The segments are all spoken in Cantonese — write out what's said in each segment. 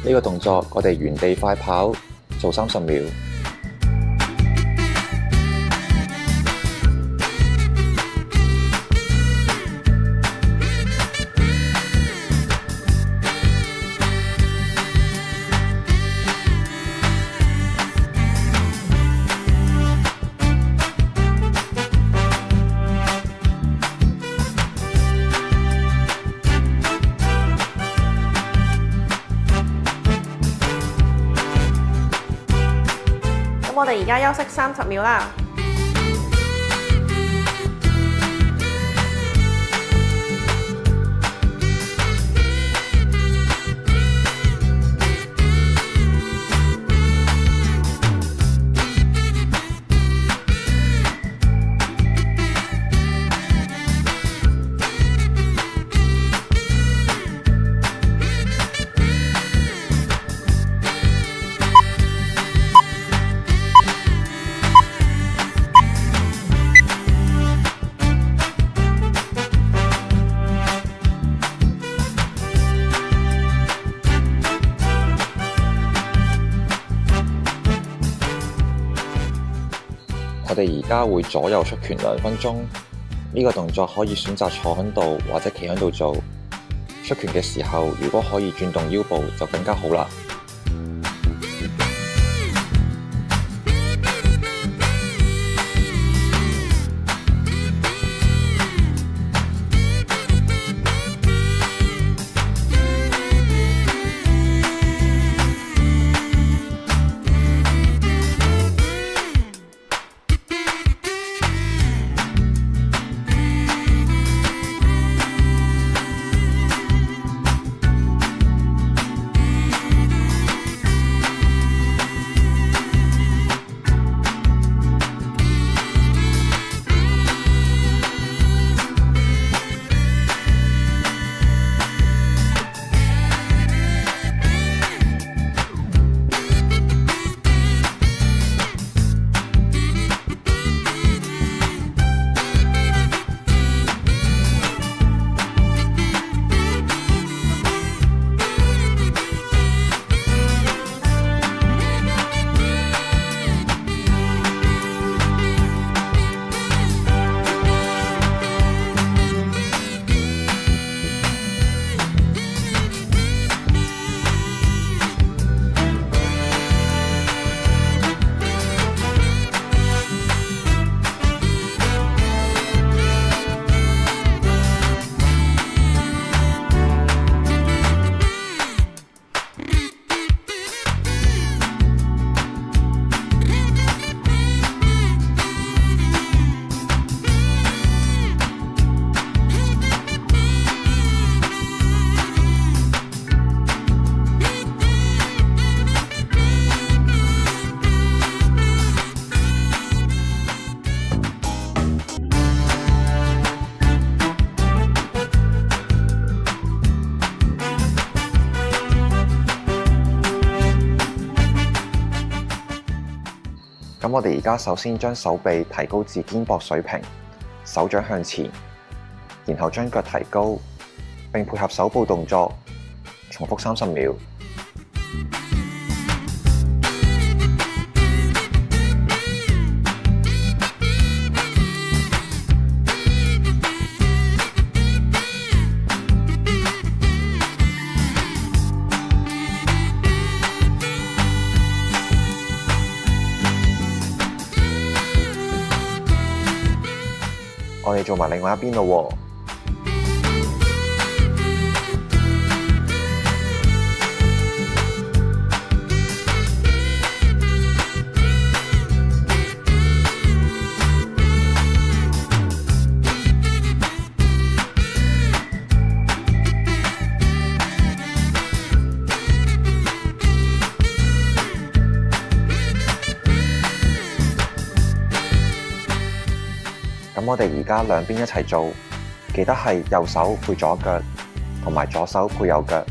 呢個動作，我哋原地快跑做30秒。我哋而家休息30秒啦。我哋而家會左右出拳2分鐘，呢個動作可以選擇坐喺度或者企喺度做。出拳嘅時候，如果可以轉動腰部就更加好啦。咁我哋而家首先將手臂提高至肩膊水平，手掌向前，然後將腳提高，並配合手部動作，重複30秒。我哋做埋另外一邊咯喎。咁我哋而家兩邊一齊做，記得係右手配左腳，同埋左手配右腳。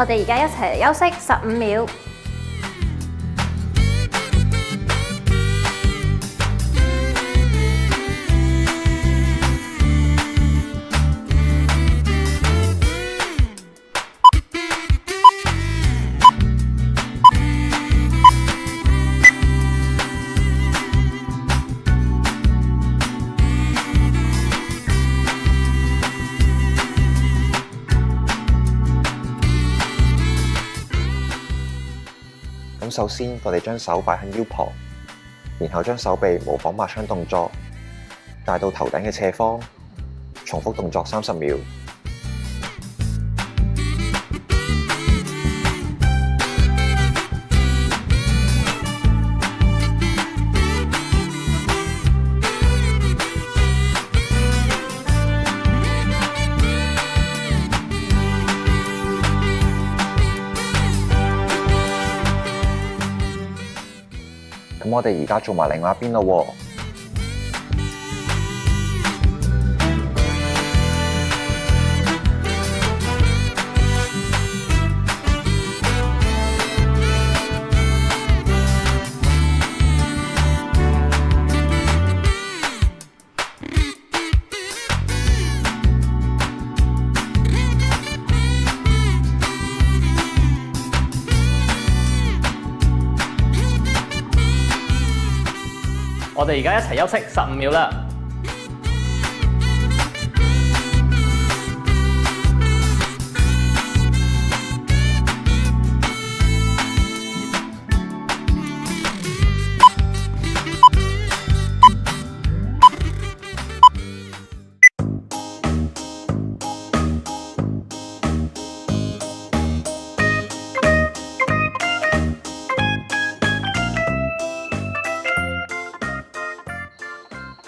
我哋而家一齊嚟休息15秒。咁首先，我哋將手擺喺腰旁，然後將手臂模仿抹槍動作帶到頭頂嘅斜方，重複動作30秒。咁我哋而家做埋另外一邊咯喎。我哋而家一齊休息15秒啦。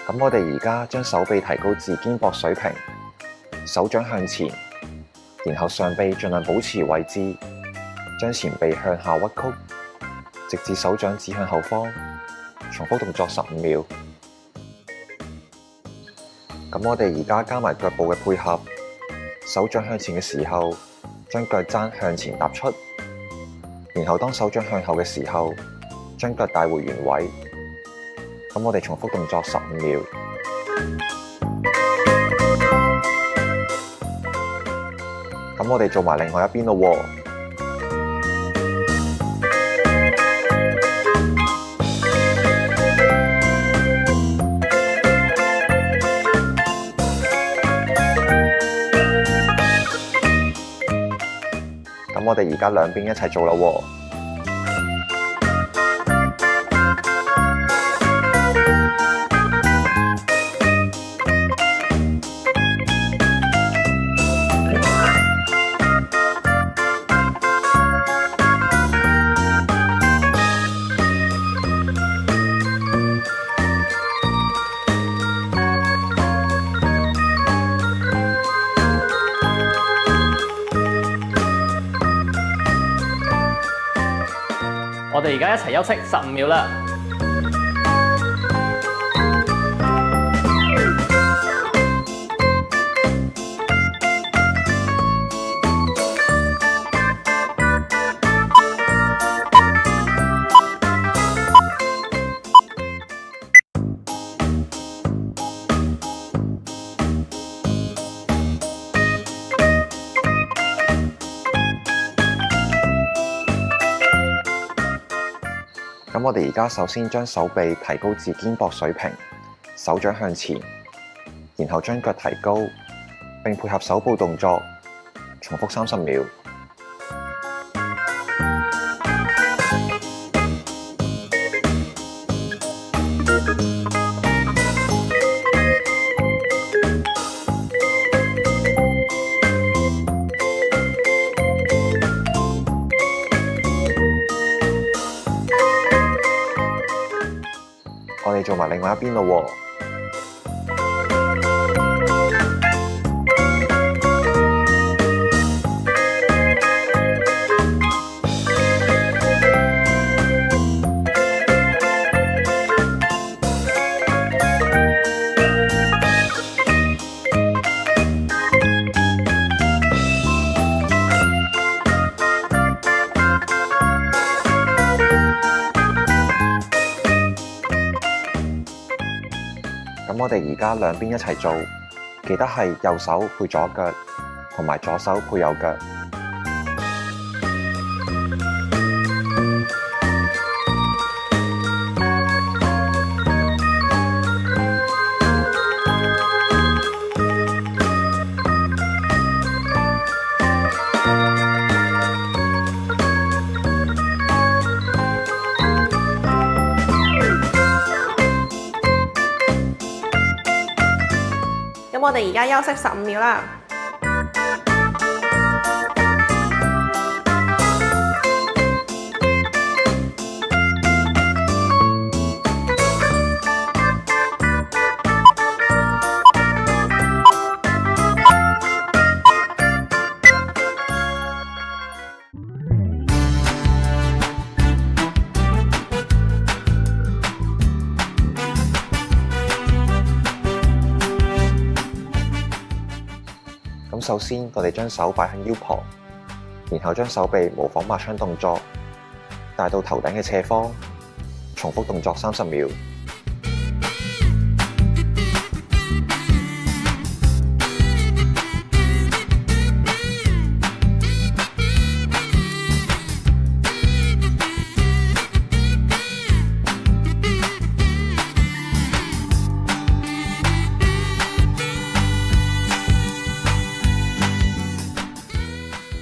咁我哋而家將手臂提高至肩膊水平，手掌向前，然後上臂盡量保持位置，將前臂向下屈曲，直至手掌指向後方，重複動作15秒。咁我哋而家加埋腳部嘅配合，手掌向前嘅時候，將腳踭向前踏出，然後當手掌向後嘅時候，將腳帶回原位。咁我哋重複動作15秒。咁我哋做埋另外一邊咯喎。咁我哋而家兩邊一齊做啦喎。我哋而家一齊休息15秒啦。咁我哋而家首先將手臂提高至肩膊水平，手掌向前，然後將腳提高，並配合手部動作，重複30秒。我哋做埋另外一邊咯喎。咁我哋而家兩邊一齊做，記得係右手配左腳，同埋左手配右腳。咁我哋而家休息15秒啦。咁首先，我哋將手擺喺腰旁，然後將手臂模仿抹槍動作，帶到頭頂嘅斜方，重複動作30秒。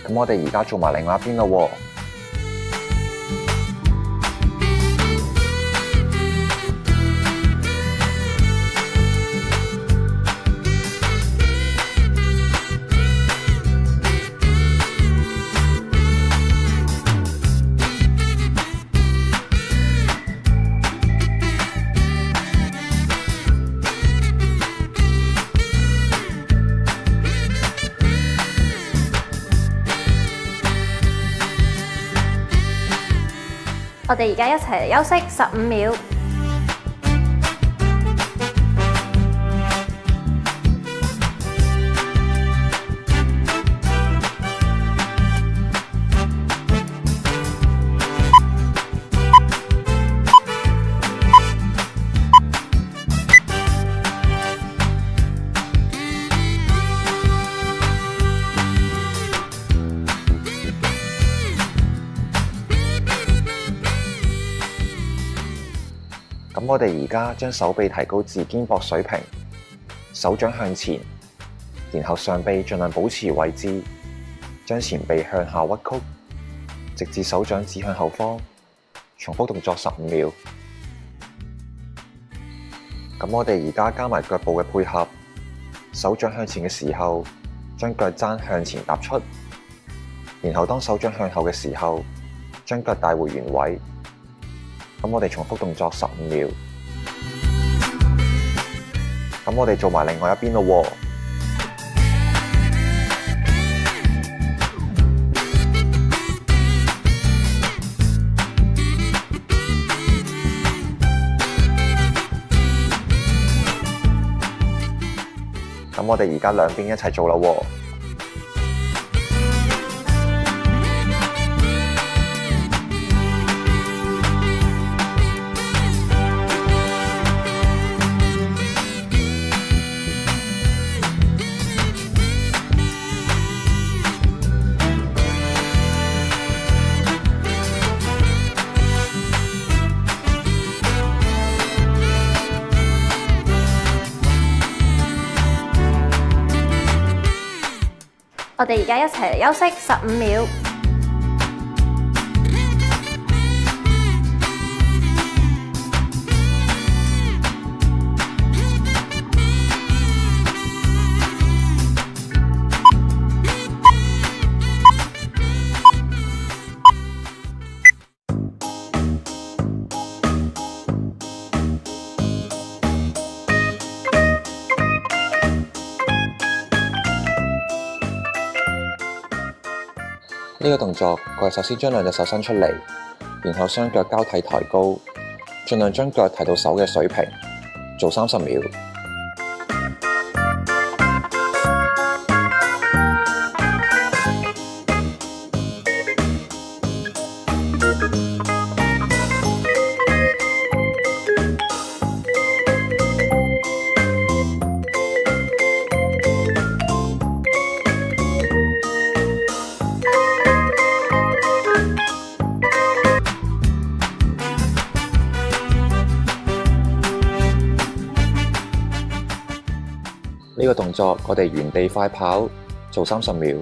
咁我哋而家做埋另外一邊咯喎。我哋而家一齊嚟休息15秒。咁我哋而家將手臂提高至肩膊水平，手掌向前，然後上臂盡量保持位置，將前臂向下屈曲，直至手掌指向後方，重複動作15秒。咁我哋而家加埋腳部嘅配合，手掌向前嘅時候，將腳踭向前踏出，然後當手掌向後嘅時候，將腳帶回原位。咁我哋重複動作15秒。咁我哋做埋另外一邊咯喎。咁我哋而家兩邊一齊做啦喎。我哋而家一齊嚟休息15秒。呢個動作，我哋首先將兩隻手伸出嚟，然後雙腳交替抬高，盡量將腳提到手嘅水平，做30秒。呢個動作我哋原地快跑做30秒。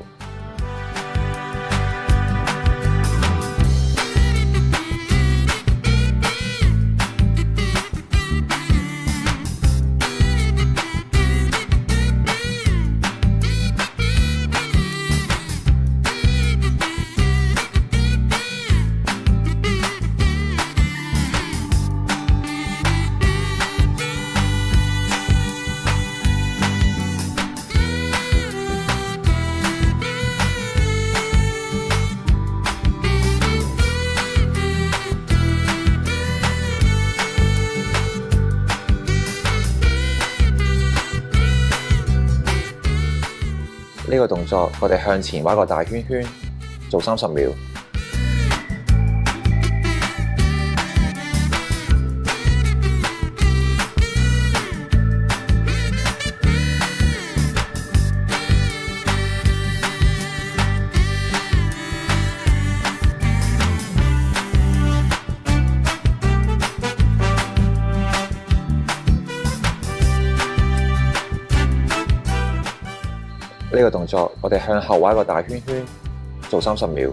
呢個動作我哋向前畫個大圈圈，做30秒。呢個動作我哋向後畫個大圈圈，做30秒。